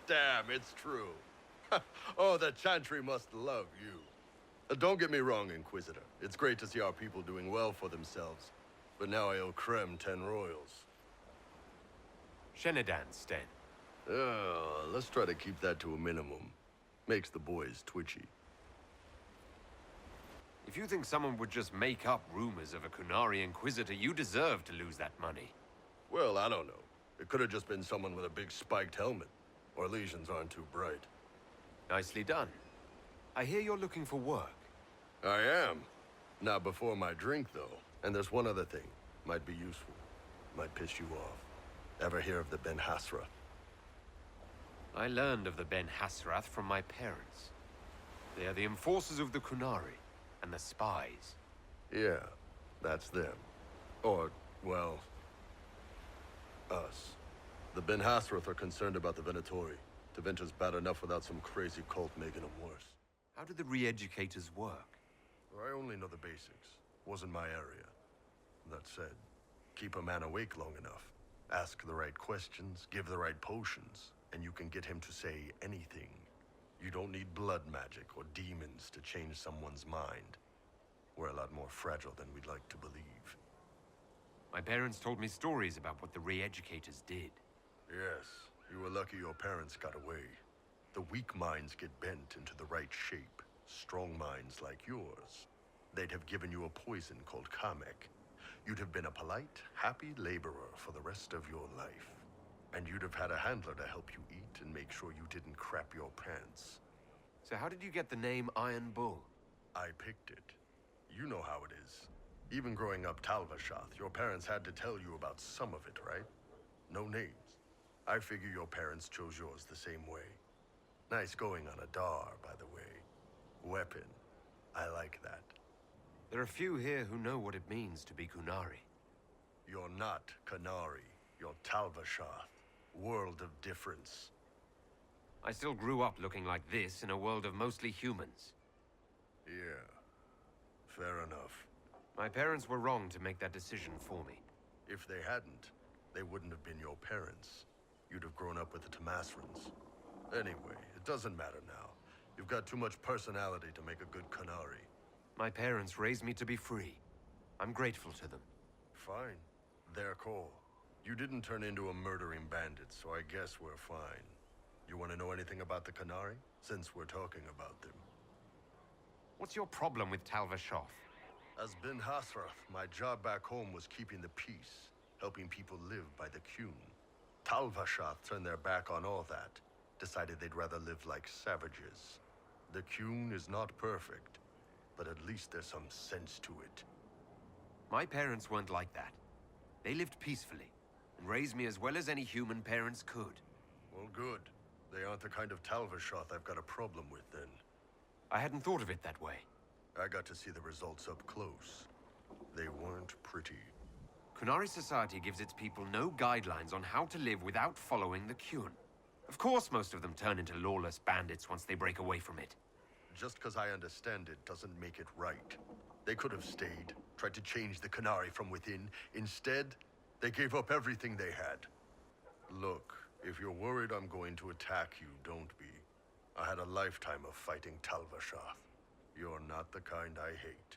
Damn, it's true. Oh, the Chantry must love you. Don't get me wrong, Inquisitor. It's great to see our people doing well for themselves. But now I owe Krem 10 royals. Shenedan, Sten. Let's try to keep that to a minimum. Makes the boys twitchy. If you think someone would just make up rumors of a Qunari Inquisitor, you deserve to lose that money. Well, I don't know. It could have just been someone with a big spiked helmet. Or lesions aren't too bright. Nicely done. I hear you're looking for work. I am. Not before my drink, though. And there's one other thing. Might be useful. Might piss you off. Ever hear of the Ben Hasra? I learned of the Ben Hasrath from my parents. They are the enforcers of the Qunari, and the spies. Yeah, that's them. Or, well, us. The Ben Hasrath are concerned about the Venatori. Tevinter's bad enough without some crazy cult making them worse. How do the re-educators work? I only know the basics. Wasn't my area. That said, keep a man awake long enough. Ask the right questions, give the right potions, and you can get him to say anything. You don't need blood magic or demons to change someone's mind. We're a lot more fragile than we'd like to believe. My parents told me stories about what the re-educators did. Yes, you were lucky your parents got away. The weak minds get bent into the right shape. Strong minds like yours. They'd have given you a poison called Kamek. You'd have been a polite, happy laborer for the rest of your life. And you'd have had a handler to help you eat and make sure you didn't crap your pants. So how did you get the name Iron Bull? I picked it. You know how it is. Even growing up Talvashath, your parents had to tell you about some of it, right? No names. I figure your parents chose yours the same way. Nice going on Adaar, by the way. Weapon. I like that. There are few here who know what it means to be Qunari. You're not Qunari. You're Talvashath. World of difference. I still grew up looking like this in a world of mostly humans. Yeah. Fair enough. My parents were wrong to make that decision for me. If they hadn't, they wouldn't have been your parents. You'd have grown up with the Tamasrans. Anyway, it doesn't matter now. You've got too much personality to make a good Qunari. My parents raised me to be free. I'm grateful to them. Fine. Their call. You didn't turn into a murdering bandit, so I guess we're fine. You want to know anything about the Qunari? Since we're talking about them. What's your problem with Talvashath? As Ben Hasrath, my job back home was keeping the peace, helping people live by the Qun. Talvashath turned their back on all that, decided they'd rather live like savages. The Qun is not perfect, but at least there's some sense to it. My parents weren't like that. They lived peacefully, and raised me as well as any human parents could. Well, good. They aren't the kind of Talvashath I've got a problem with, then. I hadn't thought of it that way. I got to see the results up close. They weren't pretty. Qunari society gives its people no guidelines on how to live without following the Qun. Of course most of them turn into lawless bandits once they break away from it. Just because I understand it doesn't make it right. They could have stayed, tried to change the Qunari from within. Instead, they gave up everything they had. Look, if you're worried I'm going to attack you, don't be. I had a lifetime of fighting Talvashath. You're not the kind I hate.